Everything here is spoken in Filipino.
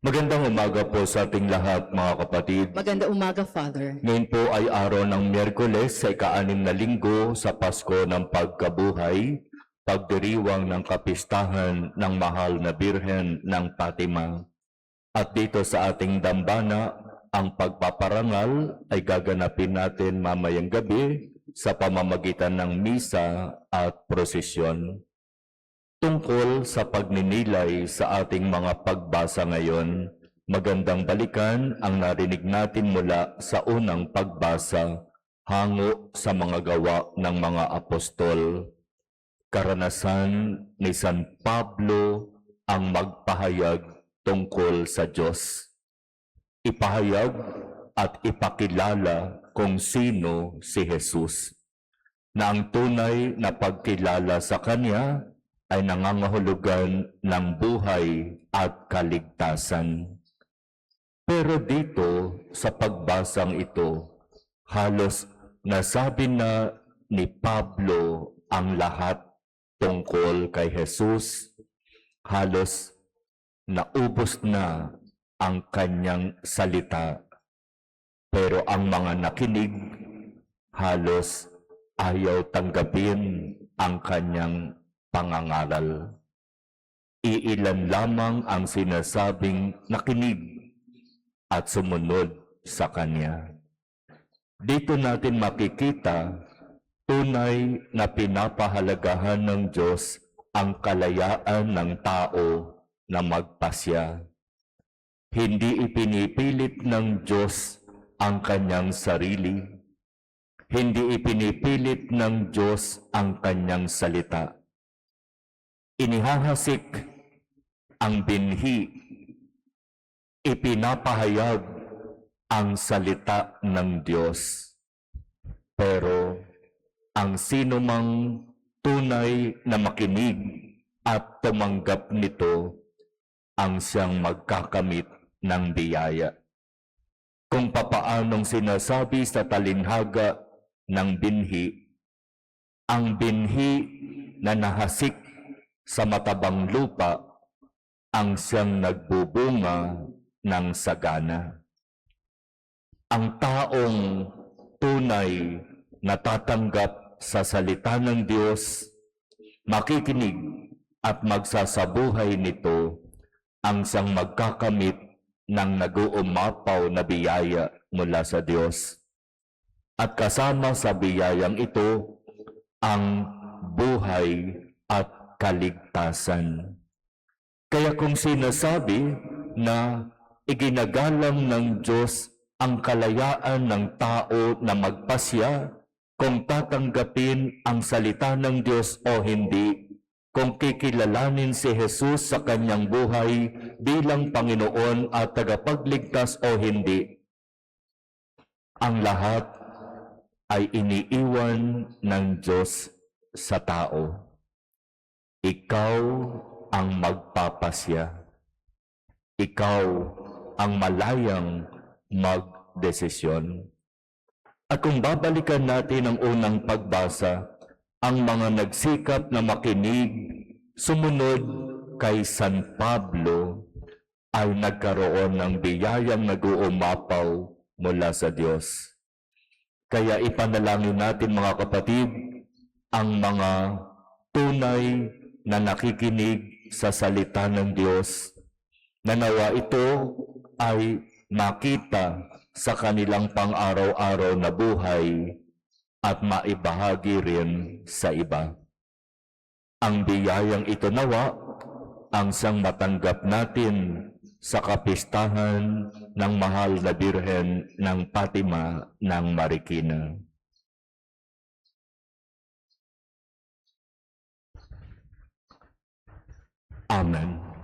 Magandang umaga po sa ating lahat, mga kapatid. Maganda umaga, Father. Ngayon po ay araw ng Miyerkules sa ika-6 na linggo sa Pasko ng Pagkabuhay, pagdiriwang ng kapistahan ng Mahal na Birhen ng Fatima. At dito sa ating dambana, ang pagpaparangal ay gaganapin natin mamayang gabi sa pamamagitan ng misa at prosesyon. Tungkol sa pagninilay sa ating mga pagbasa ngayon, magandang balikan ang narinig natin mula sa unang pagbasa hango sa mga gawa ng mga apostol. Karanasan ni San Pablo ang magpahayag tungkol sa Diyos. Ipahayag at ipakilala kung sino si Jesus, na ang tunay na pagkilala sa Kanya ay nangangahulugan ng buhay at kaligtasan. Pero dito sa pagbasang ito, halos nasabi na ni Pablo ang lahat tungkol kay Jesus. Halos naubos na ang kanyang salita. Pero ang mga nakinig, halos ayaw tanggapin ang kanyang pangangaral. Iilan lamang ang sinasabing nakinig at sumunod sa Kanya. Dito natin makikita tunay na pinapahalagahan ng Diyos ang kalayaan ng tao na magpasya. Hindi ipinipilit ng Diyos ang Kanyang sarili. Hindi ipinipilit ng Diyos ang Kanyang salita. Inihahasik ang binhi, ipinapahayag ang salita ng Diyos. Pero ang sino mang tunay na makinig at tumanggap nito ang siyang magkakamit ng biyaya. Kung papaanong sinasabi sa talinhaga ng binhi, ang binhi na nahasik sa matabang lupa ang siyang nagbubunga ng sagana. Ang taong tunay na tatanggap sa salita ng Diyos, makikinig at magsasabuhay nito ang siyang magkakamit ng nag-uumapaw na biyaya mula sa Diyos. At kasama sa biyayang ito ang buhay at kaligtasan. Kaya kung sinasabi na iginagalang ng Diyos ang kalayaan ng tao na magpasya, kung tatanggapin ang salita ng Diyos o hindi, kung kikilalanin si Jesus sa kanyang buhay bilang Panginoon at tagapagligtas o hindi, ang lahat ay iniiwan ng Diyos sa tao. Ikaw ang magpapasya. Ikaw ang malayang magdesisyon. At kung babalikan natin ang unang pagbasa, ang mga nagsikap na makinig, sumunod kay San Pablo, ay nagkaroon ng biyayang nag-uumapaw mula sa Diyos. Kaya ipanalangin natin, mga kapatid, ang mga tunay na nakikinig sa salita ng Diyos, na nawa ito ay makita sa kanilang pang-araw-araw na buhay at maibahagi rin sa iba. Ang biyayang ito nawa ang siyang matanggap natin sa kapistahan ng Mahal na Birhen ng Fatima ng Marikina. Amen.